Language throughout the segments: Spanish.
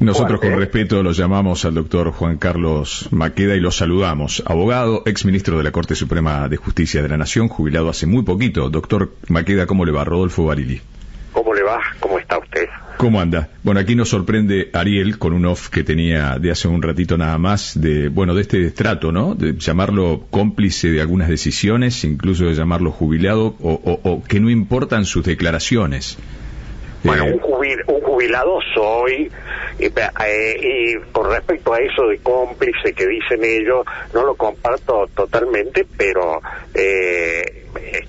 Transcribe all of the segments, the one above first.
Nosotros con respeto lo llamamos al doctor Juan Carlos Maqueda y lo saludamos. Abogado, exministro de la Corte Suprema de Justicia de la Nación, jubilado hace muy poquito. Doctor Maqueda, ¿cómo le va? Rodolfo Barili. ¿Cómo le va? ¿Cómo está usted? ¿Cómo anda? Bueno, aquí nos sorprende Ariel con un off que tenía de hace un ratito nada más de este trato, ¿no? De llamarlo cómplice de algunas decisiones, incluso de llamarlo jubilado o que no importan sus declaraciones. Bueno, un jubilado soy, y con respecto a eso de cómplice que dicen ellos, no lo comparto totalmente, pero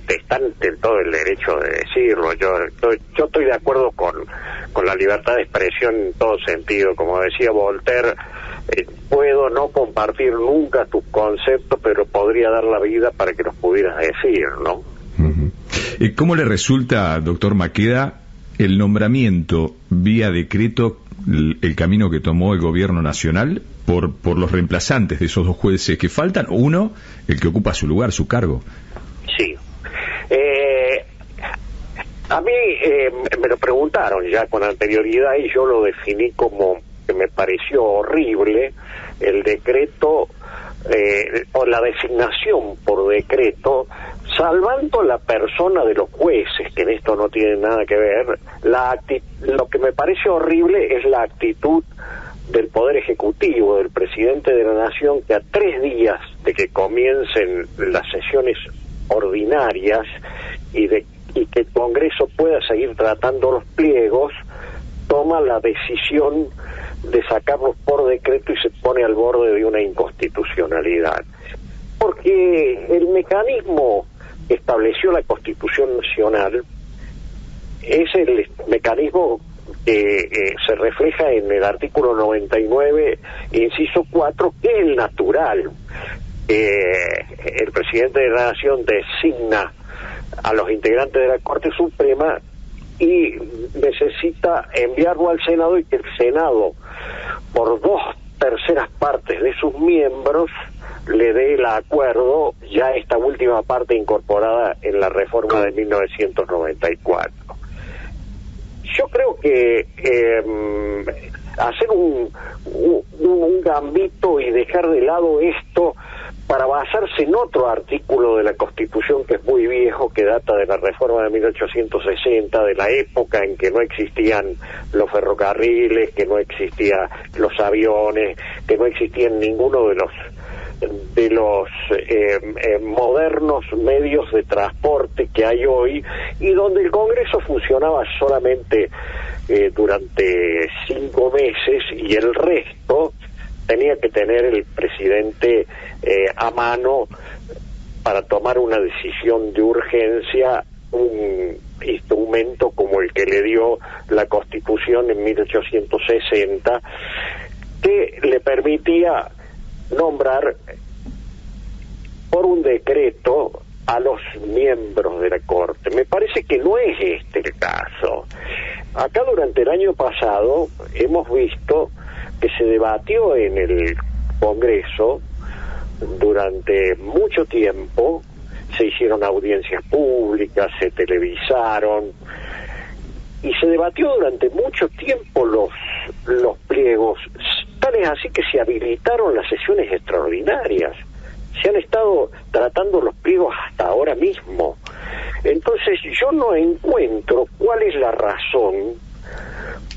están en todo el derecho de decirlo. Yo estoy de acuerdo con la libertad de expresión en todo sentido. Como decía Voltaire, puedo no compartir nunca tus conceptos, pero podría dar la vida para que los pudieras decir, ¿no? ¿Y cómo le resulta, doctor Maqueda, el nombramiento vía decreto, el camino que tomó el gobierno nacional por los reemplazantes de esos dos jueces que faltan? Uno, el que ocupa su lugar, su cargo. Sí. A mí me lo preguntaron ya con anterioridad y yo lo definí como que me pareció horrible el decreto o la designación por decreto, salvando la persona de los jueces, que en esto no tiene nada que ver. Lo que me parece horrible es la actitud del Poder Ejecutivo, del Presidente de la Nación, que a 3 días de que comiencen las sesiones ordinarias y que el Congreso pueda seguir tratando los pliegos, toma la decisión de sacarlos por decreto y se pone al borde de una inconstitucionalidad. Porque el mecanismo que estableció la Constitución Nacional es el mecanismo que se refleja en el artículo 99, inciso 4, que es el natural. El presidente de la Nación designa a los integrantes de la Corte Suprema y necesita enviarlo al Senado y que el Senado, por 2/3 partes de sus miembros, le dé el acuerdo, ya esta última parte incorporada en la reforma de 1994. Yo creo que hacer un gambito y dejar de lado esto para basarse en otro artículo de la Constitución que es muy viejo, que data de la reforma de 1860, de la época en que no existían los ferrocarriles, que no existían los aviones, que no existían ninguno de los modernos medios de transporte que hay hoy, y donde el Congreso funcionaba solamente durante 5 meses y el resto tenía que tener el presidente a mano para tomar una decisión de urgencia, un instrumento como el que le dio la Constitución en 1860, que le permitía nombrar por un decreto a los miembros de la Corte. Me parece que no es este el caso. Acá durante el año pasado hemos visto que se debatió en el Congreso durante mucho tiempo, se hicieron audiencias públicas, se televisaron y se debatió durante mucho tiempo los pliegos. Tal es así que se habilitaron las sesiones extraordinarias. Se han estado tratando los pliegos hasta ahora mismo. Entonces yo no encuentro cuál es la razón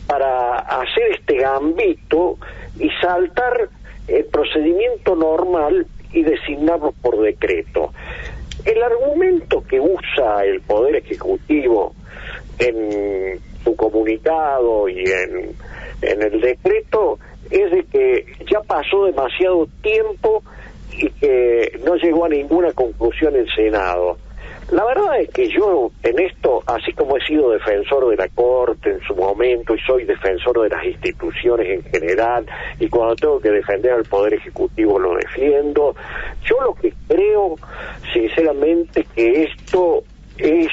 para hacer este gambito y saltar el procedimiento normal y designarlos por decreto. El argumento que usa el Poder Ejecutivo en su comunicado y en el decreto es de que ya pasó demasiado tiempo y que no llegó a ninguna conclusión el Senado. La verdad es que yo en esto, así como he sido defensor de la Corte en su momento y soy defensor de las instituciones en general, y cuando tengo que defender al Poder Ejecutivo lo defiendo, yo lo que creo sinceramente que esto es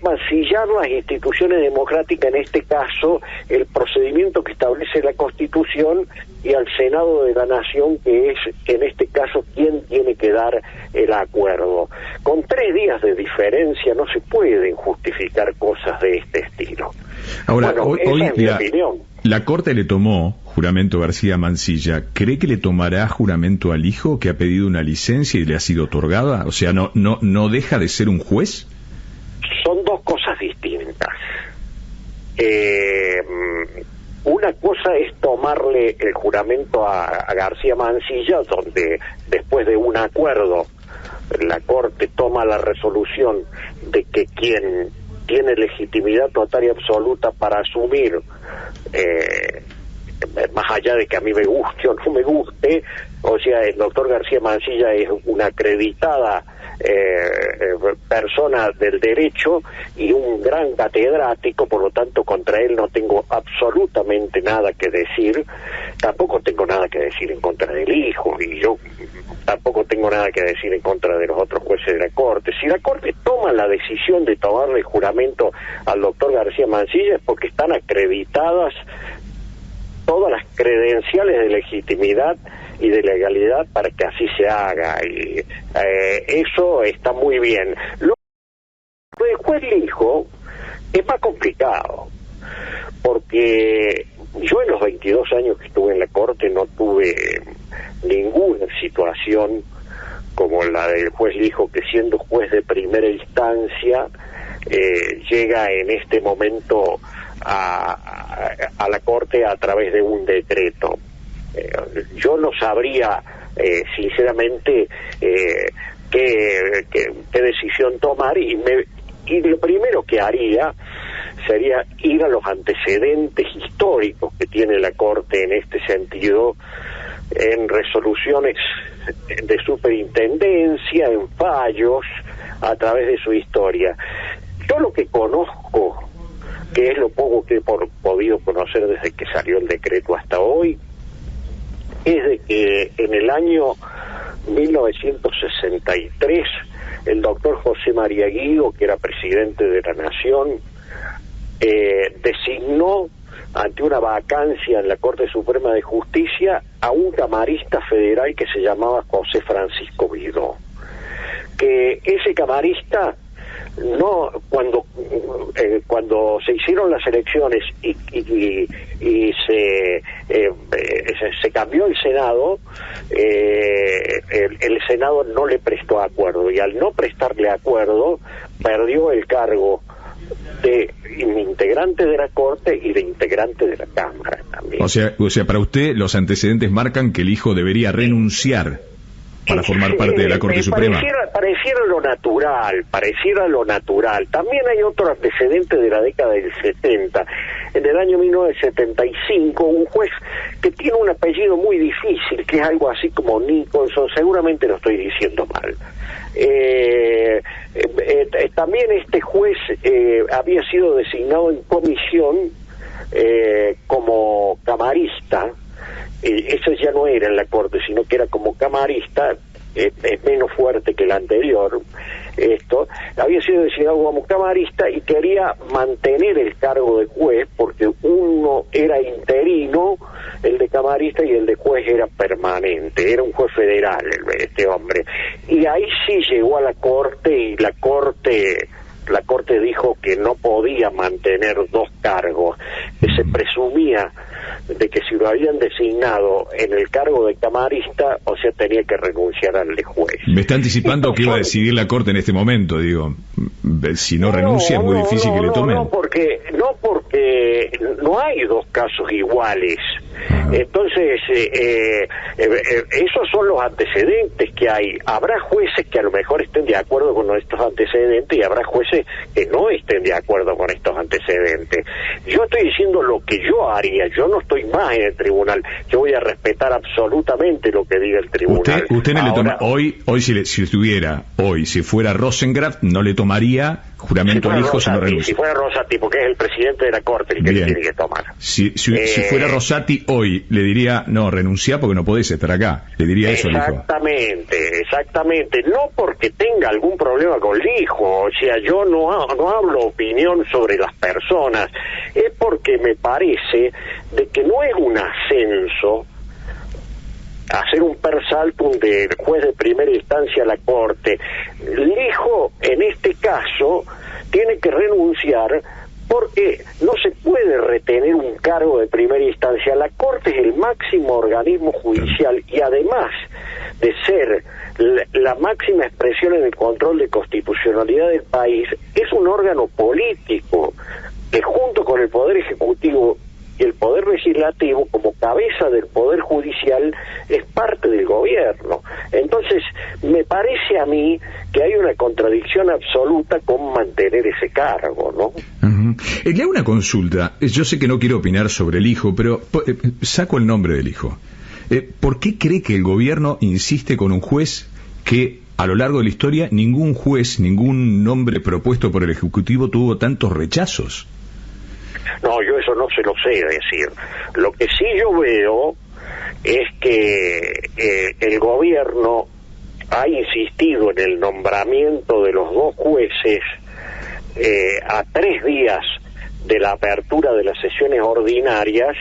mancillar las instituciones democráticas, en este caso el procedimiento que establece la Constitución, y al Senado de la Nación, que es en este caso quien tiene que dar el acuerdo. Con 3 días de diferencia no se pueden justificar cosas de este estilo. Ahora, bueno, hoy esa es mi opinión. La Corte le tomó juramento a García Mansilla. ¿Cree que le tomará juramento al hijo que ha pedido una licencia y le ha sido otorgada? O sea, ¿no deja de ser un juez? Son dos cosas distintas. Una cosa es tomarle el juramento a García Mansilla, donde después de un acuerdo la Corte toma la resolución de que quien tiene legitimidad total y absoluta para asumir, más allá de que a mí me guste o no me guste, o sea, el doctor García Mansilla es una acreditada persona del derecho y un gran catedrático, por lo tanto contra él no tengo absolutamente nada que decir. Tampoco tengo nada que decir en contra del hijo, y yo tampoco tengo nada que decir en contra de los otros jueces de la Corte. Si la Corte toma la decisión de tomarle juramento al doctor García Mansilla es porque están acreditadas todas las credenciales de legitimidad y de legalidad para que así se haga, y eso está muy bien. Lo del juez Lijo es más complicado, porque yo en los 22 años que estuve en la Corte no tuve ninguna situación como la del juez Lijo, que siendo juez de primera instancia llega en este momento a la Corte a través de un decreto. Yo no sabría sinceramente qué decisión tomar, y lo primero que haría sería ir a los antecedentes históricos que tiene la Corte en este sentido, en resoluciones de superintendencia, en fallos, a través de su historia. Yo lo que conozco, que es lo poco que he podido conocer desde que salió el decreto hasta hoy, es de que en el año 1963 el doctor José María Guido, que era presidente de la Nación, designó ante una vacancia en la Corte Suprema de Justicia a un camarista federal que se llamaba José Francisco Guido, que ese camarista no, cuando se hicieron las elecciones y se cambió el Senado, el Senado no le prestó acuerdo, y al no prestarle acuerdo perdió el cargo de integrante de la Corte y de integrante de la Cámara también. O sea, para usted los antecedentes marcan que el hijo debería renunciar para formar parte de la Corte Suprema. Pareciera lo natural. También hay otro antecedente de la década del 70. En el año 1975, un juez que tiene un apellido muy difícil, que es algo así como Nicholson, seguramente lo estoy diciendo mal. También este juez había sido designado en comisión como camarista. Eso ya no era en la Corte, sino que era como camarista. Es menos fuerte que el anterior. Esto había sido designado como camarista y quería mantener el cargo de juez, porque uno era interino, el de camarista, y el de juez era permanente. Era un juez federal este hombre, y ahí sí llegó a la Corte, y la Corte dijo que no podía mantener dos cargos, que se presumía de que si lo habían designado en el cargo de camarista, o sea, tenía que renunciar al de juez. Me está anticipando que iba a decidir la Corte en este momento, digo. Si no renuncia es muy difícil que le tomen. No, porque no hay dos casos iguales. Entonces, esos son los antecedentes que hay. Habrá jueces que a lo mejor estén de acuerdo con estos antecedentes, y habrá jueces que no estén de acuerdo con estos antecedentes. Yo estoy diciendo lo que yo haría. Yo no estoy más en el tribunal. Yo voy a respetar absolutamente lo que diga el tribunal. Usted no le toma, hoy si estuviera hoy, si fuera Rosengraf, no le tomaría juramento al hijo si no renuncia. Si fuera Rosati, porque es el presidente de la Corte el que le tiene que tomar. Si fuera Rosati hoy, le diría, no, renuncia porque no podés estar acá. Le diría eso al hijo. Exactamente. No porque tenga algún problema con el hijo. O sea, yo no hablo opinión sobre las personas. Es porque me parece de que no es un ascenso hacer un per saltum del juez de primera instancia a la Corte. El hijo, en este caso, tiene que renunciar porque no se puede retener un cargo de primera instancia. La Corte es el máximo organismo judicial y además de ser la máxima expresión en el control de constitucionalidad del país, es un órgano político que junto con el Poder Ejecutivo y el Poder Legislativo, como cabeza del Poder Judicial, es parte del gobierno. Entonces, me parece a mí que hay una contradicción absoluta con mantener ese cargo, ¿no? Le hago una consulta. Yo sé que no quiero opinar sobre el hijo, pero saco el nombre del hijo. ¿Por qué cree que el gobierno insiste con un juez que a lo largo de la historia ningún juez, ningún nombre propuesto por el Ejecutivo tuvo tantos rechazos? No, yo eso no se lo sé decir. Lo que sí yo veo es que el gobierno ha insistido en el nombramiento de los dos jueces a 3 días de la apertura de las sesiones ordinarias,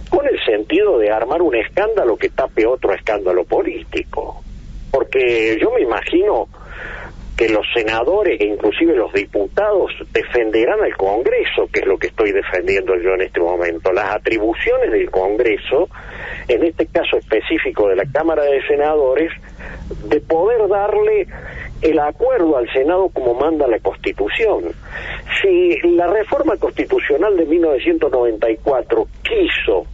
con el sentido de armar un escándalo que tape otro escándalo político. Porque yo me imagino que los senadores e inclusive los diputados defenderán al Congreso, que es lo que estoy defendiendo yo en este momento, las atribuciones del Congreso, en este caso específico de la Cámara de Senadores, de poder darle el acuerdo al Senado como manda la Constitución. Si la reforma constitucional de 1994 quiso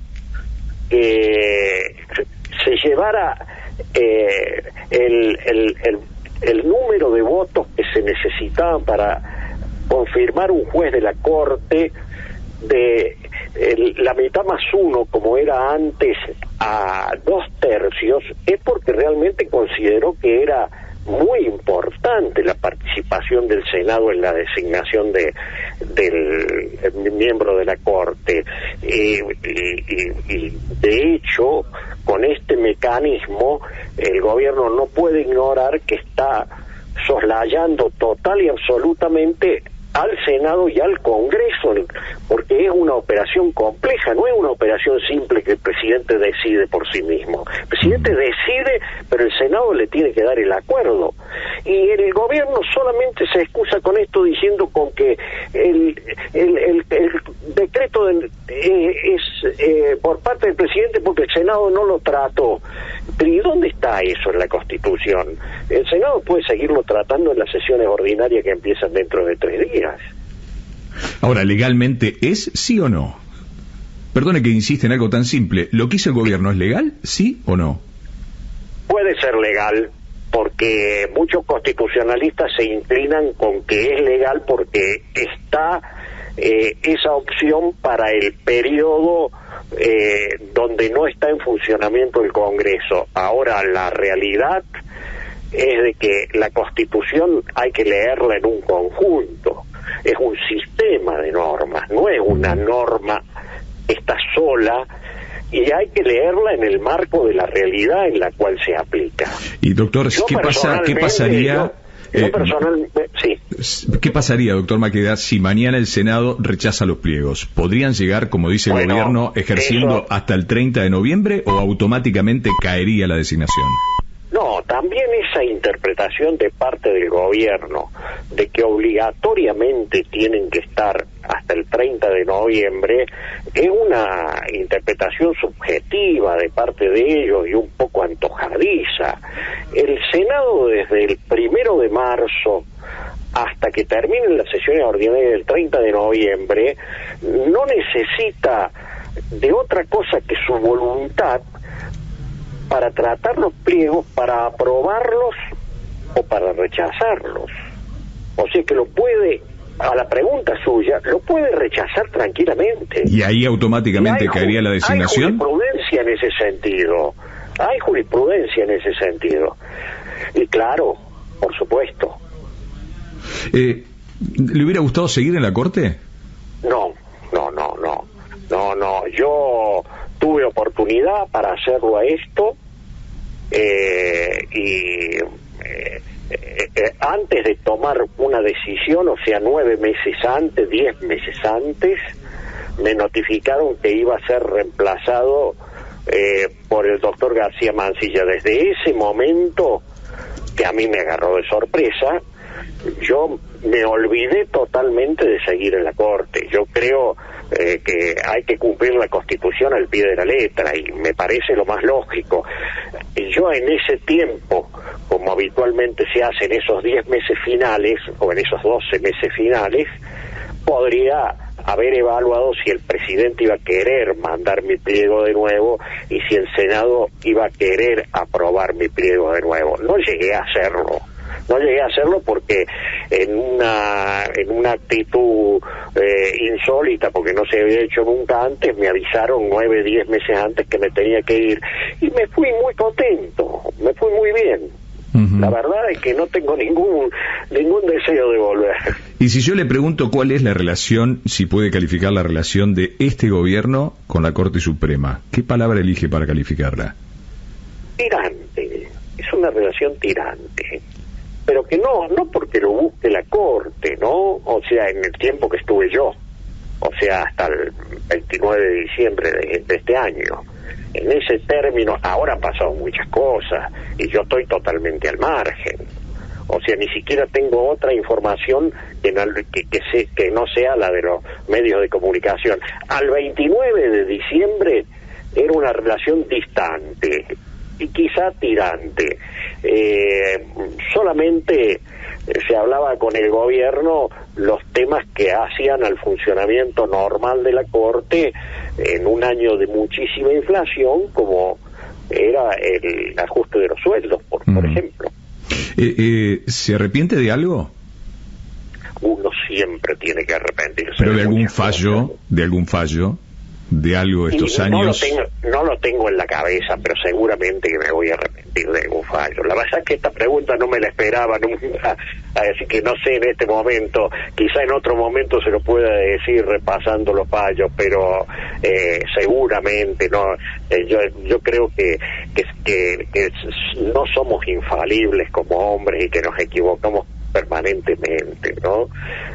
que se llevara el número de votos que se necesitaban para confirmar un juez de la Corte de la mitad más 1, como era antes, a 2/3, es porque realmente consideró que era muy importante la participación del Senado en la designación del miembro de la Corte. Y de hecho, con este mecanismo, el gobierno no puede ignorar que está soslayando total y absolutamente al Senado y al Congreso, porque es una operación compleja, no es una operación simple que el presidente decide por sí mismo. El presidente decide, pero el Senado le tiene que dar el acuerdo. Y el gobierno solamente se excusa con esto diciendo con que el decreto es por parte del presidente porque el Senado no lo trató. Pero ¿y dónde está eso en la Constitución? El Senado puede seguirlo tratando en las sesiones ordinarias que empiezan dentro de 3 días. Ahora, ¿legalmente es sí o no? Perdone que insiste en algo tan simple. ¿Lo que hizo el gobierno es legal, sí o no? Puede ser legal, porque muchos constitucionalistas se inclinan con que es legal porque está esa opción para el periodo donde no está en funcionamiento el Congreso. Ahora, la realidad es de que la Constitución hay que leerla en un conjunto. Es un sistema de normas, no es una norma que está sola, y hay que leerla en el marco de la realidad en la cual se aplica. Y doctor, ¿qué pasaría? Sí. ¿Qué pasaría, doctor Maqueda, si mañana el Senado rechaza los pliegos? ¿Podrían llegar, como dice el gobierno, ejerciendo hasta el 30 de noviembre o automáticamente caería la designación? No, también esa interpretación de parte del gobierno de que obligatoriamente tienen que estar hasta el 30 de noviembre es una interpretación subjetiva de parte de ellos y un poco antojadiza. El Senado desde el 1 de marzo hasta que terminen las sesiones ordinarias del 30 de noviembre no necesita de otra cosa que su voluntad para tratar los pliegos, para aprobarlos o para rechazarlos. O sea que lo puede, a la pregunta suya, lo puede rechazar tranquilamente. ¿Y ahí automáticamente caería la designación? Hay jurisprudencia en ese sentido. Hay jurisprudencia en ese sentido. Y claro, por supuesto. ¿Le hubiera gustado seguir en la Corte? No. Yo tuve oportunidad para hacerlo a esto antes de tomar una decisión, o sea, 9 meses antes, 10 meses antes, me notificaron que iba a ser reemplazado por el doctor García Mansilla. Desde ese momento, que a mí me agarró de sorpresa, yo me olvidé totalmente de seguir en la Corte. Yo creo que hay que cumplir la Constitución al pie de la letra y me parece lo más lógico. Yo en ese tiempo, como habitualmente se hace en esos 10 meses finales o en esos 12 meses finales, podría haber evaluado si el presidente iba a querer mandar mi pliego de nuevo y si el Senado iba a querer aprobar mi pliego de nuevo. No llegué a hacerlo. No llegué a hacerlo porque en una actitud insólita, porque no se había hecho nunca antes, me avisaron 9, 10 meses antes que me tenía que ir. Y me fui muy contento, me fui muy bien. Uh-huh. La verdad es que no tengo ningún deseo de volver. Y si yo le pregunto cuál es la relación, si puede calificar la relación de este gobierno con la Corte Suprema, ¿qué palabra elige para calificarla? Tirante. Es una relación tirante. Pero que no porque lo busque la Corte, ¿no? O sea, en el tiempo que estuve yo, o sea, hasta el 29 de diciembre de este año. En ese término, ahora han pasado muchas cosas y yo estoy totalmente al margen. O sea, ni siquiera tengo otra información que no sea la de los medios de comunicación. Al 29 de diciembre era una relación distante y quizá tirante. Solamente se hablaba con el gobierno los temas que hacían al funcionamiento normal de la Corte en un año de muchísima inflación, como era el ajuste de los sueldos, por ejemplo. ¿Se arrepiente de algo? Uno siempre tiene que arrepentirse. ¿Pero de algún fallo, de algo de estos años? No lo tengo en la cabeza, pero seguramente que me voy a arrepentir de algún fallo. La verdad es que esta pregunta no me la esperaba nunca, así que no sé en este momento, quizá en otro momento se lo pueda decir repasando los fallos, pero seguramente no. Yo creo que no somos infalibles como hombres y que nos equivocamos permanentemente, ¿no?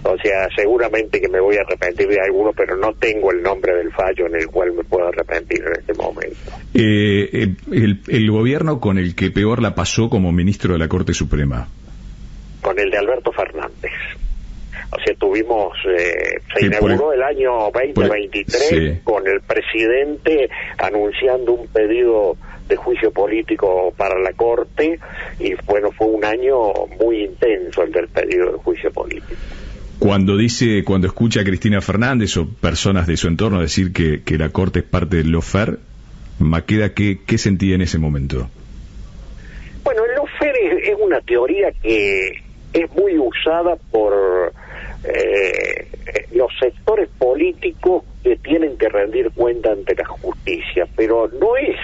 O sea, seguramente que me voy a arrepentir de alguno, pero no tengo el nombre del fallo en el cual me puedo arrepentir en este momento. El gobierno con el que peor la pasó como ministro de la Corte Suprema. Con el de Alberto Fernández. O sea, tuvimos, se inauguró el año 2023 con el presidente anunciando un pedido de juicio político para la Corte y bueno, fue un año muy intenso el del pedido de juicio político. Cuando escucha a Cristina Fernández o personas de su entorno decir que la Corte es parte del lawfare, Maqueda, ¿qué sentía en ese momento? Bueno, el lawfare es una teoría que es muy usada por los sectores políticos que tienen que rendir cuenta ante la justicia, pero no es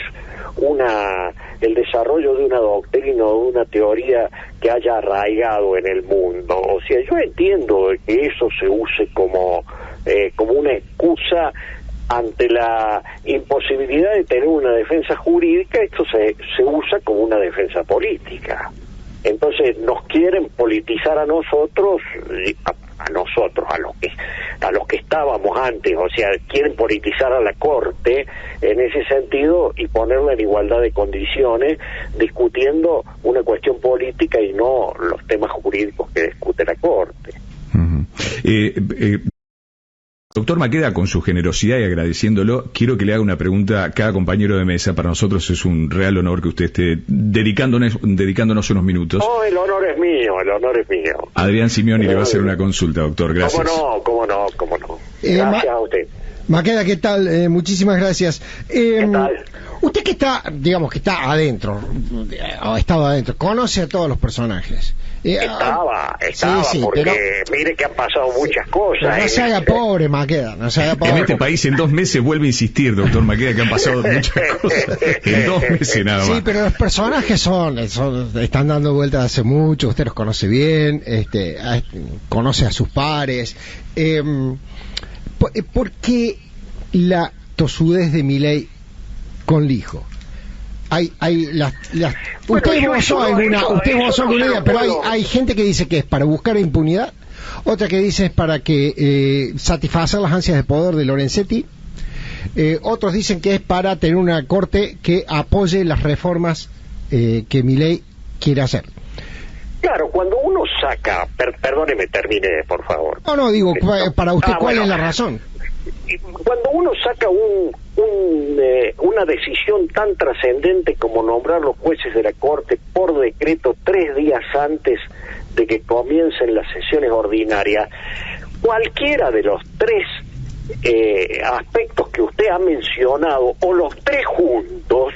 el desarrollo de una doctrina o de una teoría que haya arraigado en el mundo. O sea, yo entiendo que eso se use como una excusa ante la imposibilidad de tener una defensa jurídica. Esto se usa como una defensa política. Entonces nos quieren politizar a nosotros, a los que estábamos antes, o sea, quieren politizar a la Corte en ese sentido y ponerla en igualdad de condiciones, discutiendo una cuestión política y no los temas jurídicos que discute la Corte. Doctor Maqueda, con su generosidad y agradeciéndolo, quiero que le haga una pregunta a cada compañero de mesa. Para nosotros es un real honor que usted esté dedicándonos unos minutos. No, el honor es mío. Adrián Simeoni le va a hacer una consulta, doctor. Gracias. Cómo no. Gracias a usted. Maqueda, ¿qué tal? Muchísimas gracias. ¿Qué tal? Usted que está adentro, ha estado adentro, conoce a todos los personajes. Estaba, sí, porque pero, mire que han pasado muchas cosas. No se haga pobre, Maqueda, no se haga pobre. En este país en 2 meses vuelve a insistir, doctor Maqueda, que han pasado muchas cosas. En 2 meses nada más. Sí, pero los personajes están dando vueltas hace mucho, usted los conoce bien, conoce a sus pares. ¿Por qué la tosudez de Milei con Lijo? Usted votó alguna idea, pero hay gente que dice que es para buscar impunidad, otra que dice es para que satisfacer las ansias de poder de Lorenzetti, otros dicen que es para tener una corte que apoye las reformas que Milei quiere hacer. Claro, cuando uno saca, perdóneme, termine, por favor. No, digo, para usted, ¿cuál es la razón? Cuando uno saca una decisión tan trascendente como nombrar los jueces de la Corte por decreto 3 días antes de que comiencen las sesiones ordinarias, cualquiera de los 3 aspectos que usted ha mencionado, o los 3 juntos,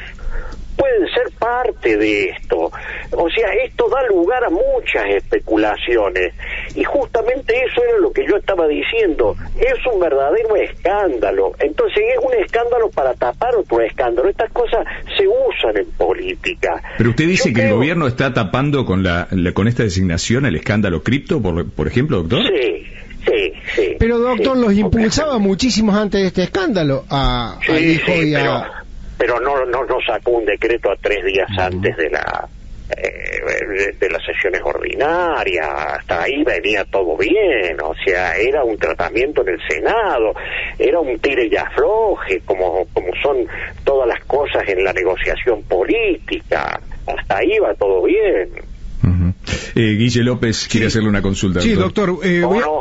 pueden ser parte de esto. O sea, esto da lugar a muchas especulaciones, y justamente eso era lo que yo estaba diciendo. Es un verdadero escándalo. Entonces es un escándalo para tapar otro escándalo. Estas cosas se usan en política. Pero usted dice que el gobierno está tapando con con esta designación el escándalo cripto, por ejemplo, doctor. Sí. Pero, doctor, los impulsaba muchísimos antes de este escándalo al hijo y a... Pero no sacó un decreto a 3 días antes de las sesiones ordinarias. Hasta ahí venía todo bien. O sea, era un tratamiento en el Senado, era un tire y afloje, como son todas las cosas en la negociación política. Hasta ahí va todo bien. Guille López quiere hacerle una consulta. Sí, doctor,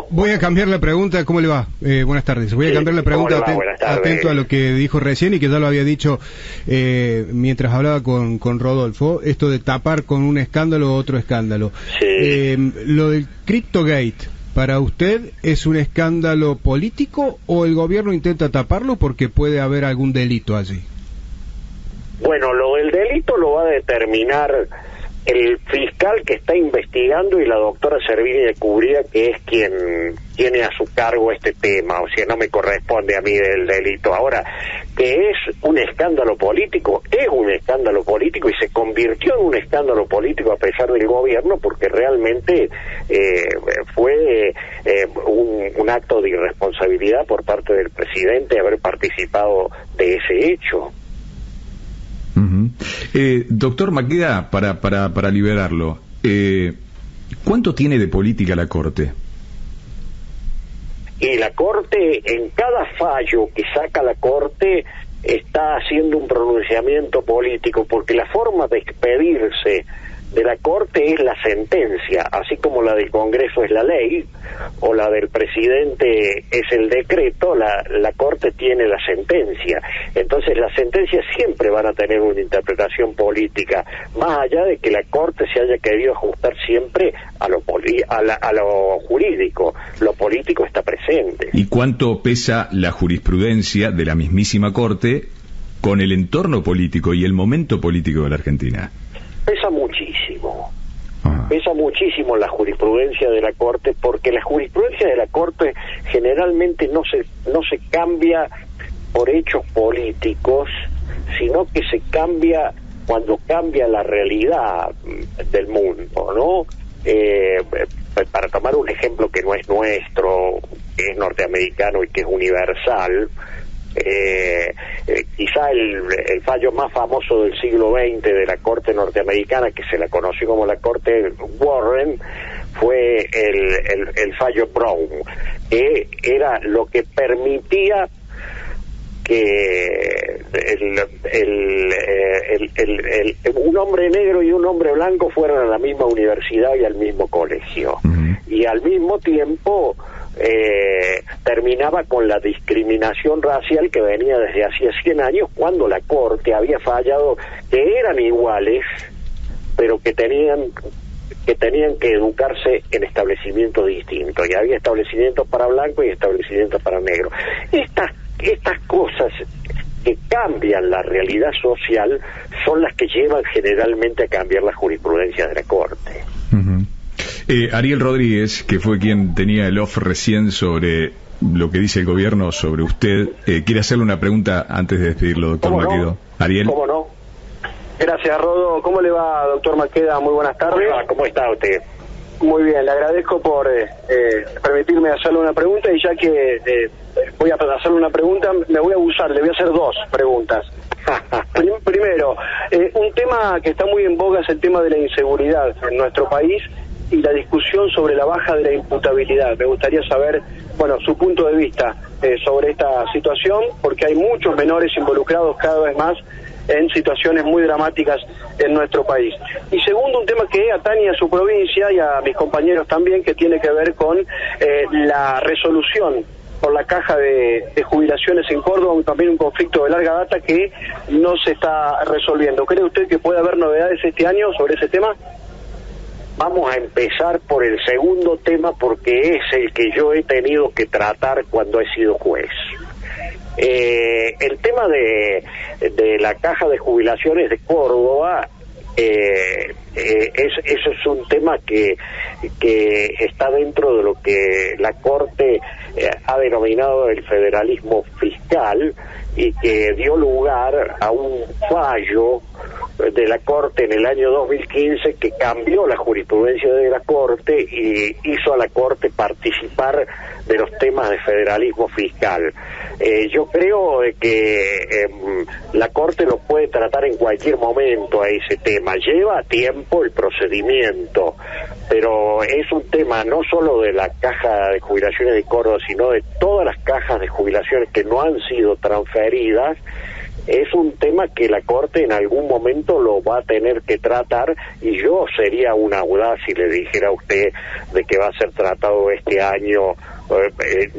voy a cambiar la pregunta. ¿Cómo le va? Buenas tardes. Voy a cambiar la pregunta atento a lo que dijo recién y que ya lo había dicho mientras hablaba con Rodolfo, esto de tapar con un escándalo otro escándalo. Sí. Lo del CryptoGate, ¿para usted es un escándalo político o el gobierno intenta taparlo porque puede haber algún delito allí? Bueno, lo del delito lo va a determinar el fiscal que está investigando y la doctora Servini de Cubría, que es quien tiene a su cargo este tema. O sea, no me corresponde a mí del delito. Ahora, que es un escándalo político, es un escándalo político y se convirtió en un escándalo político a pesar del gobierno, porque realmente fue un acto de irresponsabilidad por parte del presidente haber participado de ese hecho. Doctor Maqueda, para liberarlo, ¿cuánto tiene de política la Corte? Y la Corte, en cada fallo que saca la Corte, está haciendo un pronunciamiento político, porque la forma de expedirse de la Corte es la sentencia, así como la del Congreso es la ley, o la del presidente es el decreto. La Corte tiene la sentencia. Entonces las sentencias siempre van a tener una interpretación política, más allá de que la Corte se haya querido ajustar siempre a lo jurídico. Lo político está presente. ¿Y cuánto pesa la jurisprudencia de la mismísima Corte con el entorno político y el momento político de la Argentina? Pesa muchísimo. Pesa muchísimo la jurisprudencia de la Corte, porque la jurisprudencia de la Corte generalmente no se cambia por hechos políticos, sino que se cambia cuando cambia la realidad del mundo, ¿no? Para tomar un ejemplo que no es nuestro, que es norteamericano y que es universal, quizá el fallo más famoso del siglo XX de la Corte norteamericana, que se la conoció como la Corte Warren, fue el fallo Brown, que era lo que permitía que un hombre negro y un hombre blanco fueran a la misma universidad y al mismo colegio, y al mismo tiempo terminaba con la discriminación racial que venía desde hacía 100 años, cuando la Corte había fallado que eran iguales, pero que tenían que educarse en establecimientos distintos, y había establecimientos para blancos y establecimientos para negros. Estas cosas que cambian la realidad social son las que llevan generalmente a cambiar la jurisprudencia de la Corte. Ariel Rodríguez, que fue quien tenía el off recién sobre lo que dice el gobierno sobre usted, quiere hacerle una pregunta antes de despedirlo, doctor Maqueda. No. Ariel. ¿Cómo no? Gracias, Rodo. ¿Cómo le va, doctor Maqueda? Muy buenas tardes. ¿Cómo está usted? Muy bien, le agradezco por permitirme hacerle una pregunta, y ya que voy a hacerle una pregunta, me voy a abusar, le voy a hacer 2 preguntas. Primero, un tema que está muy en boga es el tema de la inseguridad en nuestro país y la discusión sobre la baja de la imputabilidad. Me gustaría saber, su punto de vista sobre esta situación, porque hay muchos menores involucrados cada vez más en situaciones muy dramáticas en nuestro país. Y segundo, un tema que atañe a su provincia y a mis compañeros también, que tiene que ver con la resolución por la caja de jubilaciones en Córdoba, también un conflicto de larga data que no se está resolviendo. ¿Cree usted que puede haber novedades este año sobre ese tema? Vamos a empezar por el segundo tema, porque es el que yo he tenido que tratar cuando he sido juez. El tema de la caja de jubilaciones de Córdoba, eso es un tema que está dentro de lo que la Corte ha denominado el federalismo fiscal, y que dio lugar a un fallo de la Corte en el año 2015 que cambió la jurisprudencia de la Corte y hizo a la Corte participar de los temas de federalismo fiscal. Yo creo que la Corte lo puede tratar en cualquier momento a ese tema. Lleva tiempo el procedimiento, pero es un tema no solo de la caja de jubilaciones de Córdoba, sino de todas las cajas de jubilaciones que no han sido transferidas. Es un tema que la Corte en algún momento lo va a tener que tratar, y yo sería un audaz si le dijera a usted de que va a ser tratado este año.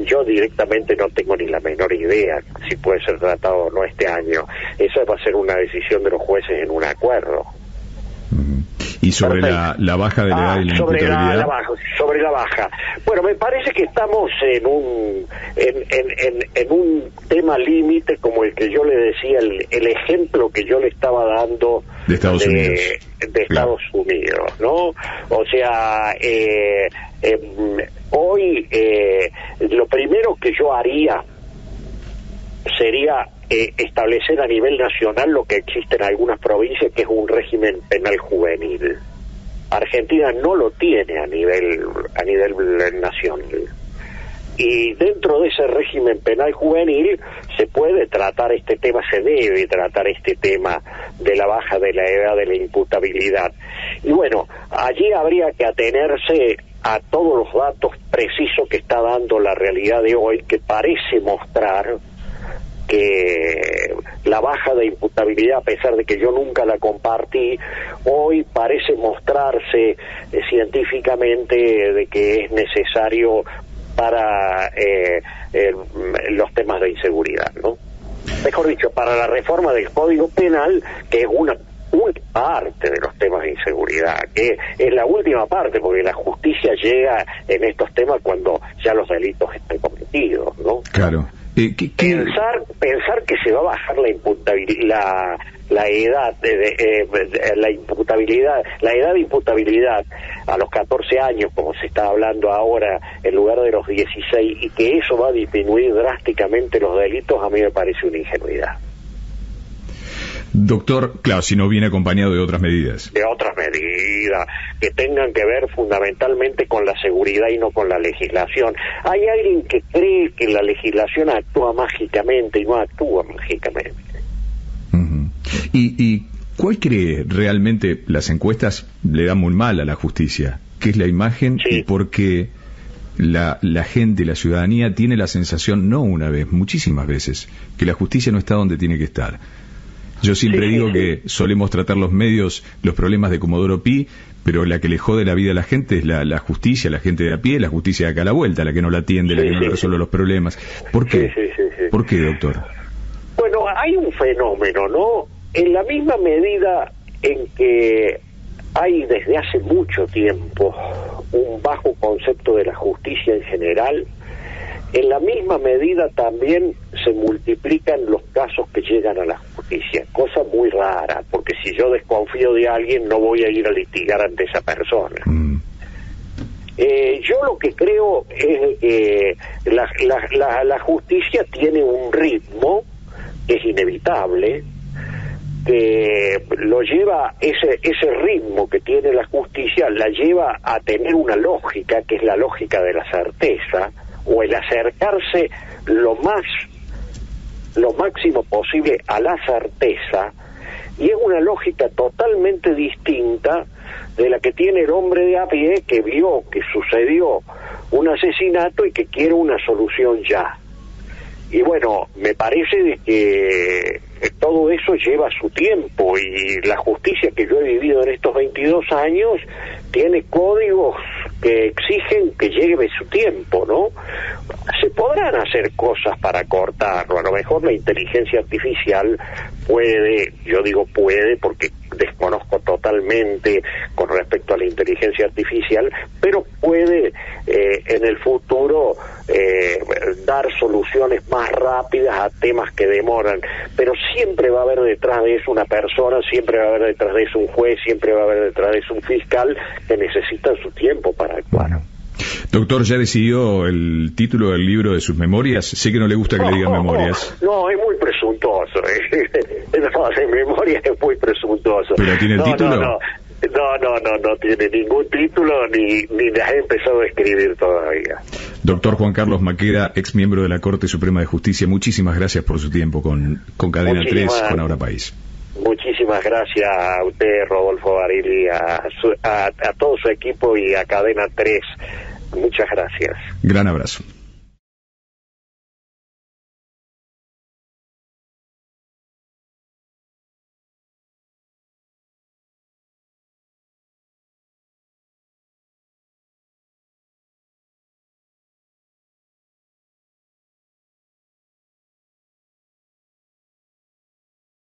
Yo directamente no tengo ni la menor idea si puede ser tratado o no este año. Eso va a ser una decisión de los jueces en un acuerdo. ¿Y sobre la baja de la edad y la imputabilidad? Sobre la baja. Bueno, me parece que estamos en un tema límite, como el que yo le decía, el ejemplo que yo le estaba dando de Estados Unidos. De Estados Unidos, ¿no? O sea, hoy lo primero que yo haría sería establecer a nivel nacional lo que existe en algunas provincias, que es un régimen penal juvenil. Argentina no lo tiene a nivel nacional. Y dentro de ese régimen penal juvenil se puede tratar este tema, se debe tratar este tema de la baja de la edad de la imputabilidad. Y bueno, allí habría que atenerse a todos los datos precisos que está dando la realidad de hoy, que parece mostrar que la baja de imputabilidad, a pesar de que yo nunca la compartí, hoy parece mostrarse científicamente de que es necesario para los temas de inseguridad, ¿no? Mejor dicho, para la reforma del Código Penal, que es una parte de los temas de inseguridad, que es la última parte, porque la justicia llega en estos temas cuando ya los delitos estén cometidos, ¿no? Claro. Pensar que se va a bajar la edad de imputabilidad a los 14 años, como se está hablando ahora, en lugar de los 16, y que eso va a disminuir drásticamente los delitos, a mí me parece una ingenuidad. Doctor, claro, si no viene acompañado de otras medidas. De otras medidas que tengan que ver fundamentalmente con la seguridad y no con la legislación. Hay alguien que cree que la legislación actúa mágicamente, y no actúa mágicamente. Uh-huh. ¿Y cuál cree realmente? Las encuestas le dan muy mal a la justicia. ¿Qué es la imagen? Sí. Y por qué la gente, la ciudadanía, tiene la sensación, no una vez, muchísimas veces, que la justicia no está donde tiene que estar. Yo siempre digo que solemos tratar los medios, los problemas de Comodoro Pi, pero la que le jode la vida a la gente es la justicia, la gente de a pie, la justicia de acá a la vuelta, la que no la atiende, la que no le resuelve los problemas. ¿Por qué? ¿Por qué, doctor? Bueno, hay un fenómeno, ¿no? En la misma medida en que hay desde hace mucho tiempo un bajo concepto de la justicia en general, en la misma medida también se multiplican los casos que llegan a la justicia, cosa muy rara, porque si yo desconfío de alguien no voy a ir a litigar ante esa persona. Yo lo que creo es que la justicia tiene un ritmo que es inevitable, que lo lleva, ese ritmo que tiene la justicia la lleva a tener una lógica, que es la lógica de la certeza, o el acercarse lo máximo posible a la certeza, y es una lógica totalmente distinta de la que tiene el hombre de a pie, que vio que sucedió un asesinato y que quiere una solución ya. Y bueno, me parece de que todo eso lleva su tiempo, y la justicia que yo he vivido en estos 22 años tiene códigos que exigen que lleve su tiempo, ¿no? Se podrán hacer cosas para cortarlo, a lo mejor la inteligencia artificial puede, yo digo puede porque desconozco totalmente con respecto a la inteligencia artificial, pero puede en el futuro dar soluciones más rápidas a temas que demoran, pero siempre va a haber detrás de eso una persona, siempre va a haber detrás de eso un juez, siempre va a haber detrás de eso un fiscal que necesitan su tiempo para actuar. Doctor, ¿ya decidió el título del libro de sus memorias? Sé que no le gusta que le digan memorias. No, es muy presuntuoso. No, en memoria es muy presuntuoso. ¿Pero tiene el título? No tiene ningún título, ni las he empezado a escribir todavía. Doctor Juan Carlos Maqueda, ex miembro de la Corte Suprema de Justicia, muchísimas gracias por su tiempo con Cadena 3, con Ahora País. Muchísimas gracias a usted, Rodolfo Barili, a todo su equipo y a Cadena 3. Muchas gracias. Gran abrazo.